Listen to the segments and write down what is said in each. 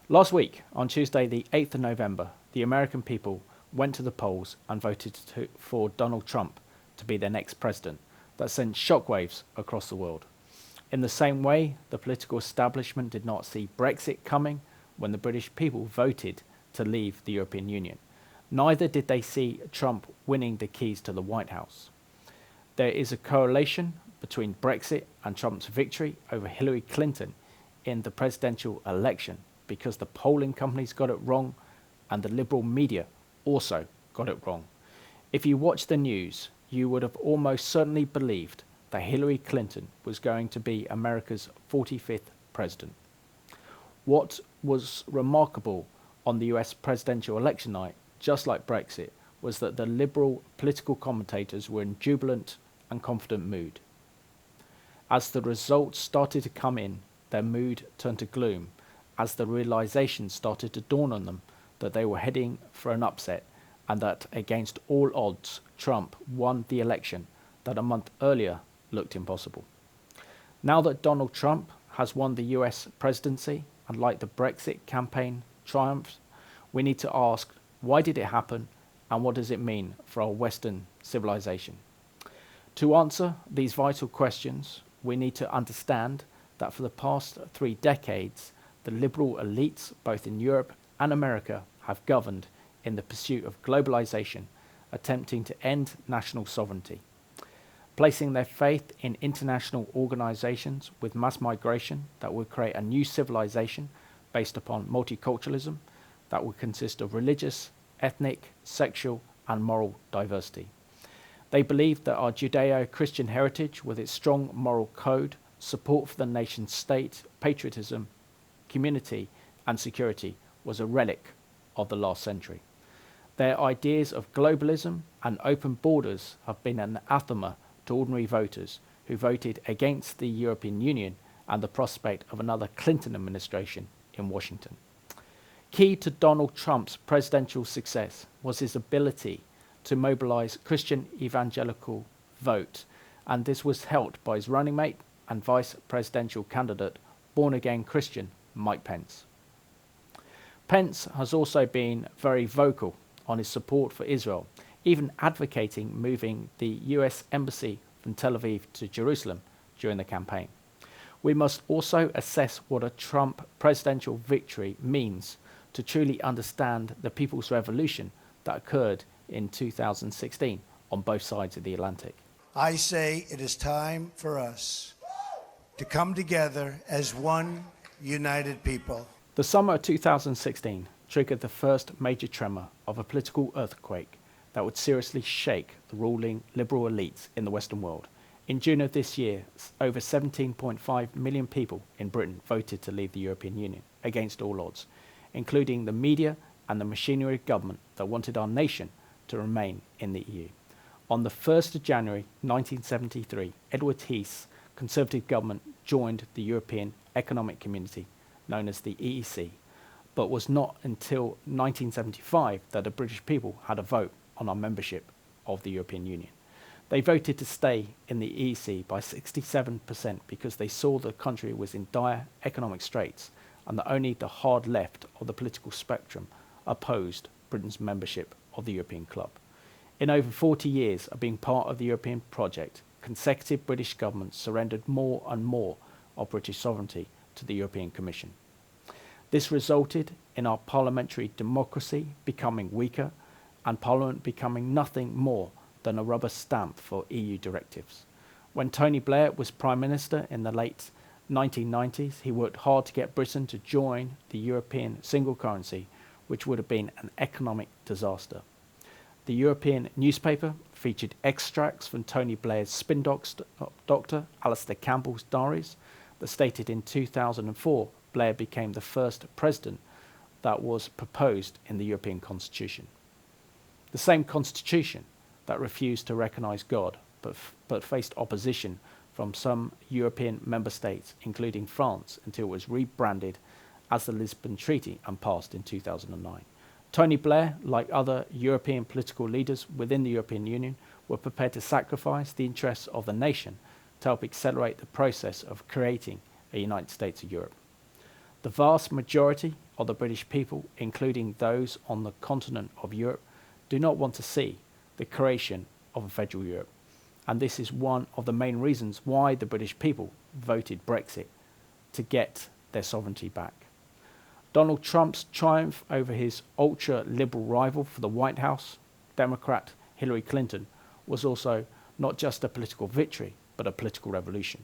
Last week, on Tuesday, the 8th of November, the American people went to the polls and voted for Donald Trump to be their next president. That sent shockwaves across the world. In the same way, the political establishment did not see Brexit coming when the British people voted to leave the European Union. Neither did they see Trump winning the keys to the White House. There is a correlation between Brexit and Trump's victory over Hilary Clinton in the presidential election because the polling companies got it wrong and the liberal media also got it wrong. If you watch the news, you would have almost certainly believed that Hillary Clinton was going to be America's 45th president. What was remarkable on the US presidential election night, just like Brexit, was that the liberal political commentators were in jubilant and confident mood. As the results started to come in, their mood turned to gloom as the realization started to dawn on them that they were heading for an upset and that against all odds, Trump won the election that a month earlier looked impossible. Now that Donald Trump has won the US presidency, and like the Brexit campaign triumphs, we need to ask, why did it happen and what does it mean for our Western civilization? To answer these vital questions, we need to understand that for the past 3 decades, the liberal elites, both in Europe and America, have governed in the pursuit of globalization, attempting to end national sovereignty. Placing their faith in international organizations with mass migration that will create a new civilization based upon multiculturalism that will consist of religious, ethnic, sexual, and moral diversity. They believe that our Judeo-Christian heritage, with its strong moral code, support for the nation state, patriotism, community, and security, was a relic of the last century. Their ideas of globalism and open borders have been an anathema to ordinary voters who voted against the European Union and the prospect of another Clinton administration in Washington. Key to Donald Trump's presidential success was his ability to mobilize Christian evangelical vote, and this was helped by his running mate and vice presidential candidate, born-again Christian Mike Pence. Pence has also been very vocal on his support for Israel, even advocating moving the US embassy from Tel Aviv to Jerusalem during the campaign. We must also assess what a Trump presidential victory means to truly understand the people's revolution that occurred in 2016 on both sides of the Atlantic. I say it is time for us to come together as one united people. The summer of 2016 triggered the first major tremor of a political earthquake that would seriously shake the ruling liberal elites in the Western world. In June of this year, over 17.5 million people in Britain voted to leave the European Union against all odds, including the media and the machinery of government that wanted our nation to remain in the EU. On the 1st of January 1973, Edward Heath's Conservative government joined the European Economic Community, known as the EEC, but was not until 1975 that the British people had a vote on our membership of the European Union. They voted to stay in the EEC by 67% because they saw the country was in dire economic straits and that only the hard left of the political spectrum opposed Britain's membership of the European Club. In over 40 years of being part of the European project, consecutive British governments surrendered more and more of British sovereignty to the European Commission. This resulted in our parliamentary democracy becoming weaker and Parliament becoming nothing more than a rubber stamp for EU directives. When Tony Blair was Prime Minister in the late 1990s, he worked hard to get Britain to join the European single currency, which would have been an economic disaster. The European newspaper featured extracts from Tony Blair's spin doctor, Alastair Campbell's diaries, that stated in 2004 Blair became the first president that was proposed in the European Constitution. The same constitution that refused to recognise God but faced opposition from some European member states, including France, until it was rebranded as the Lisbon Treaty and passed in 2009. Tony Blair, like other European political leaders within the European Union, were prepared to sacrifice the interests of the nation to help accelerate the process of creating a United States of Europe. The vast majority of the British people, including those on the continent of Europe, do not want to see the creation of a federal Europe. And this is one of the main reasons why the British people voted Brexit, to get their sovereignty back. Donald Trump's triumph over his ultra-liberal rival for the White House, Democrat Hilary Clinton, was also not just a political victory, but a political revolution.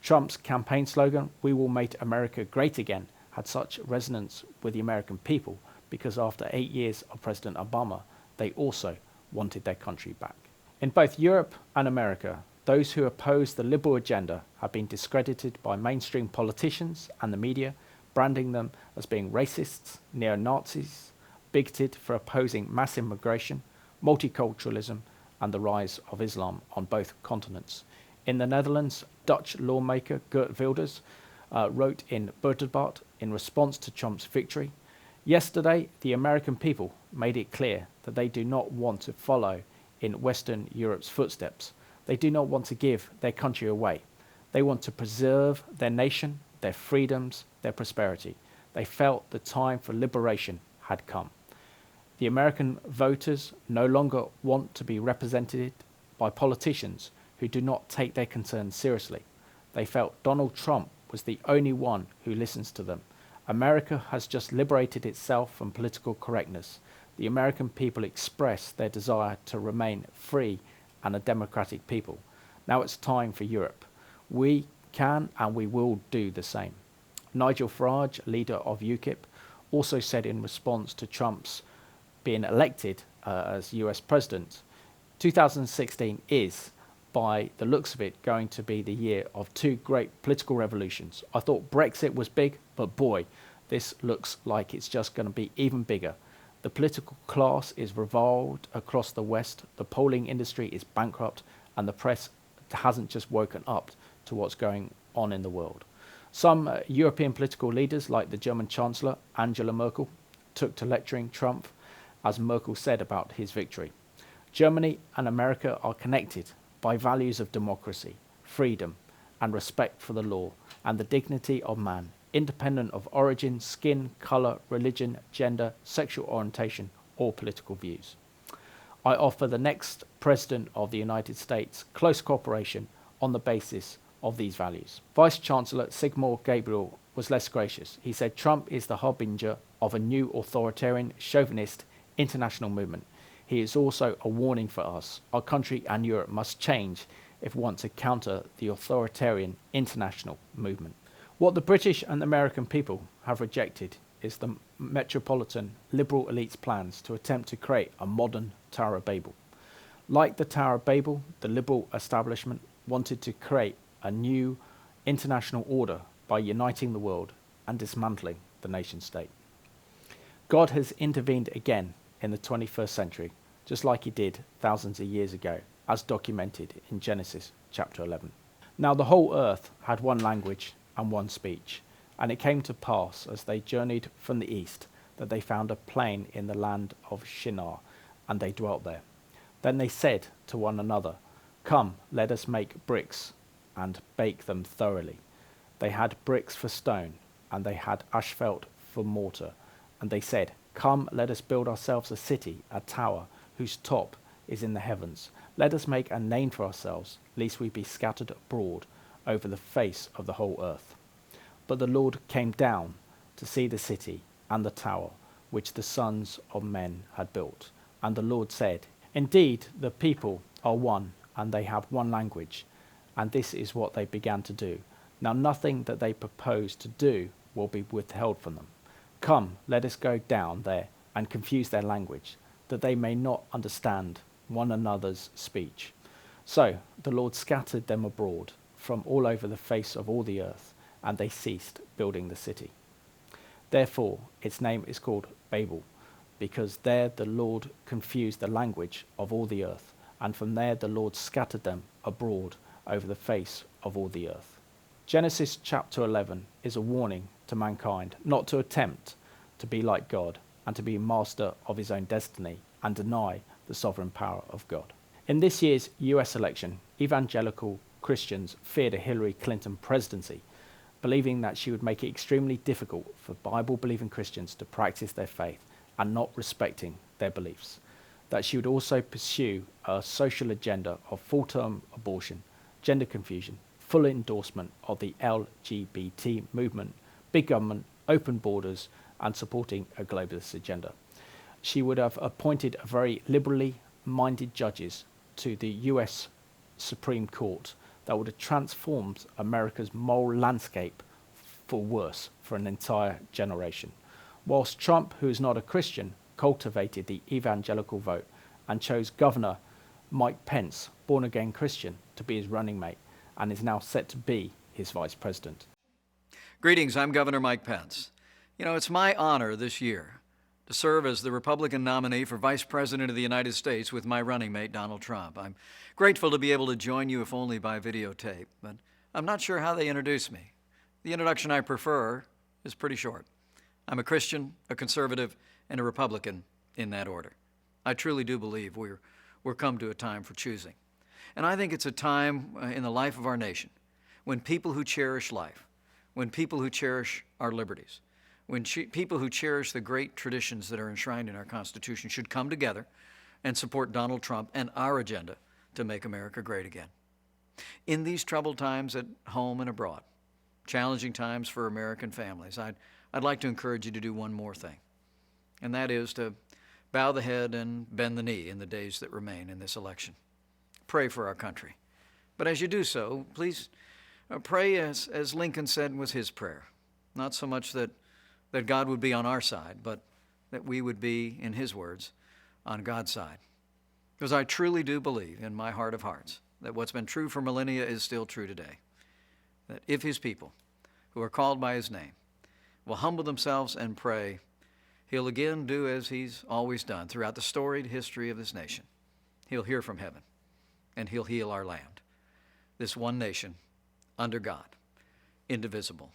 Trump's campaign slogan, "We will make America great again," had such resonance with the American people because after 8 years of President Obama, they also wanted their country back. In both Europe and America, those who oppose the liberal agenda have been discredited by mainstream politicians and the media, branding them as being racists, neo-Nazis, bigoted for opposing mass immigration, multiculturalism, and the rise of Islam on both continents. In the Netherlands, Dutch lawmaker Geert Wilders wrote in Buitenbad in response to Trump's victory, "Yesterday, the American people made it clear that they do not want to follow in Western Europe's footsteps. They do not want to give their country away. They want to preserve their nation, their freedoms, their prosperity. They felt the time for liberation had come." The American voters no longer want to be represented by politicians who do not take their concerns seriously. They felt Donald Trump was the only one who listens to them. America has just liberated itself from political correctness. The American people express their desire to remain free and a democratic people. Now it's time for Europe. We can and we will do the same. Nigel Farage, leader of UKIP, also said in response to Trump's being elected as US president, 2016 is, by the looks of it, going to be the year of two great political revolutions. I thought Brexit was big, but boy, this looks like it's just going to be even bigger. The political class is revolved across the West, the polling industry is bankrupt, and the press hasn't just woken up to what's going on in the world. Some European political leaders, like the German Chancellor Angela Merkel, took to lecturing Trump, as Merkel said about his victory. Germany and America are connected by values of democracy, freedom, and respect for the law and the dignity of man, independent of origin, skin, colour, religion, gender, sexual orientation, or political views. I offer the next President of the United States close cooperation on the basis of these values. Vice Chancellor Sigmar Gabriel was less gracious. He said Trump is the harbinger of a new authoritarian, chauvinist international movement. He is also a warning for us. Our country and Europe must change if we want to counter the authoritarian international movement. What the British and American people have rejected is the metropolitan liberal elite's plans to attempt to create a modern Tower of Babel. Like the Tower of Babel, the liberal establishment wanted to create a new international order by uniting the world and dismantling the nation state. God has intervened again in the 21st century, just like he did thousands of years ago, as documented in Genesis chapter 11. Now the whole earth had one language and one speech, and it came to pass as they journeyed from the east that they found a plain in the land of Shinar, and they dwelt there. Then they said to one another, "Come, let us make bricks and bake them thoroughly." They had bricks for stone, and they had asphalt for mortar. And they said, "Come, let us build ourselves a city, a tower, whose top is in the heavens. Let us make a name for ourselves, lest we be scattered abroad over the face of the whole earth." But the Lord came down to see the city and the tower, which the sons of men had built. And the Lord said, "Indeed, the people are one, and they have one language." And this is what they began to do. Now nothing that they propose to do will be withheld from them. Come, let us go down there and confuse their language, that they may not understand one another's speech. So the Lord scattered them abroad from all over the face of all the earth, and they ceased building the city. Therefore its name is called Babel, because there the Lord confused the language of all the earth, and from there the Lord scattered them abroad over the face of all the earth. Genesis chapter 11 is a warning to mankind not to attempt to be like God and to be master of his own destiny and deny the sovereign power of God. In this year's US election, evangelical Christians feared a Hillary Clinton presidency. believing that she would make it extremely difficult for Bible-believing Christians to practice their faith and not respecting their beliefs, that she would also pursue a social agenda of full-term abortion, gender confusion, full endorsement of the LGBT movement, big government, open borders, and supporting a globalist agenda. She would have appointed a very liberally minded judges to the US Supreme Court that would have transformed America's moral landscape for worse for an entire generation. Whilst Trump, who is not a Christian, cultivated the evangelical vote and chose Governor Mike Pence, born-again Christian, to be his running mate and is now set to be his vice president. Greetings, I'm Governor Mike Pence. You know, it's my honor this year to serve as the Republican nominee for Vice President of the United States with my running mate, Donald Trump. I'm grateful to be able to join you, if only by videotape, but I'm not sure how they introduce me. The introduction I prefer is pretty short. I'm a Christian, a conservative, and a Republican in that order. I truly do believe we're come to a time for choosing. And I think it's a time in the life of our nation when people who cherish life, when people who cherish our liberties, when people who cherish the great traditions that are enshrined in our Constitution should come together and support Donald Trump and our agenda to make America great again. In these troubled times at home and abroad, challenging times for American families, I'd like to encourage you to do one more thing, and that is to bow the head and bend the knee in the days that remain in this election. Pray for our country. But as you do so, please pray as Lincoln said was his prayer, not so much that God would be on our side, but that we would be, in his words, on God's side. Because I truly do believe in my heart of hearts that what's been true for millennia is still true today. That if his people, who are called by his name, will humble themselves and pray, he'll again do as he's always done throughout the storied history of this nation. He'll hear from heaven, and he'll heal our land. This one nation, under God, indivisible,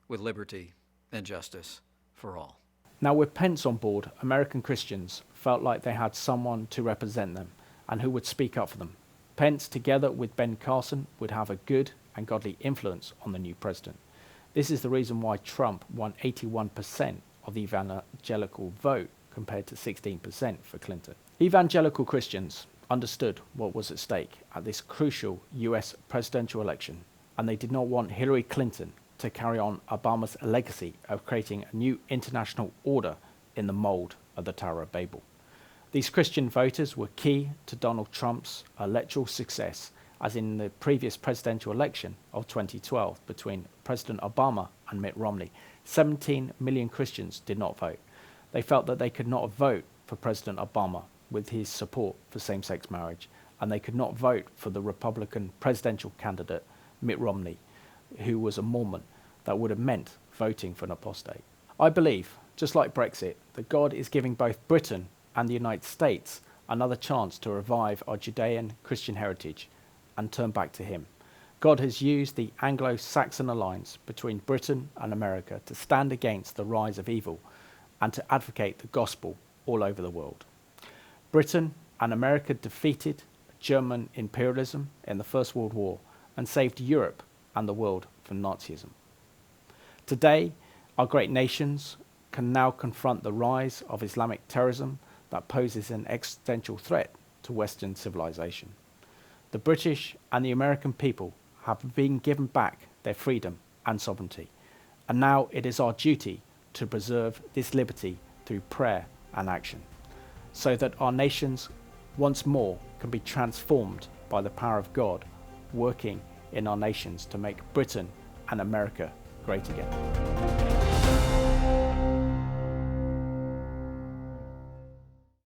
with liberty and justice for all. Now, with Pence on board, American Christians felt like they had someone to represent them and who would speak up for them. Pence, together with Ben Carson, would have a good and godly influence on the new president. This is the reason why Trump won 81% of the evangelical vote compared to 16% for Clinton. Evangelical Christians understood what was at stake at this crucial US presidential election, and they did not want Hillary Clinton to carry on Obama's legacy of creating a new international order in the mold of the Tower of Babel. These Christian voters were key to Donald Trump's electoral success, as in the previous presidential election of 2012 between President Obama and Mitt Romney. 17 million Christians did not vote. They felt that they could not vote for President Obama with his support for same-sex marriage, and they could not vote for the Republican presidential candidate Mitt Romney, who was a Mormon. That would have meant voting for an apostate. I believe, just like Brexit, that God is giving both Britain and the United States another chance to revive our Judean Christian heritage and turn back to him. God has used the Anglo-Saxon alliance between Britain and America to stand against the rise of evil and to advocate the gospel all over the world. Britain and America defeated German imperialism in the First World War and saved Europe and the world from Nazism. Today, our great nations can now confront the rise of Islamic terrorism that poses an existential threat to Western civilization. The British and the American people have been given back their freedom and sovereignty, and now it is our duty to preserve this liberty through prayer and action, so that our nations once more can be transformed by the power of God working in our nations to make Britain and America great again.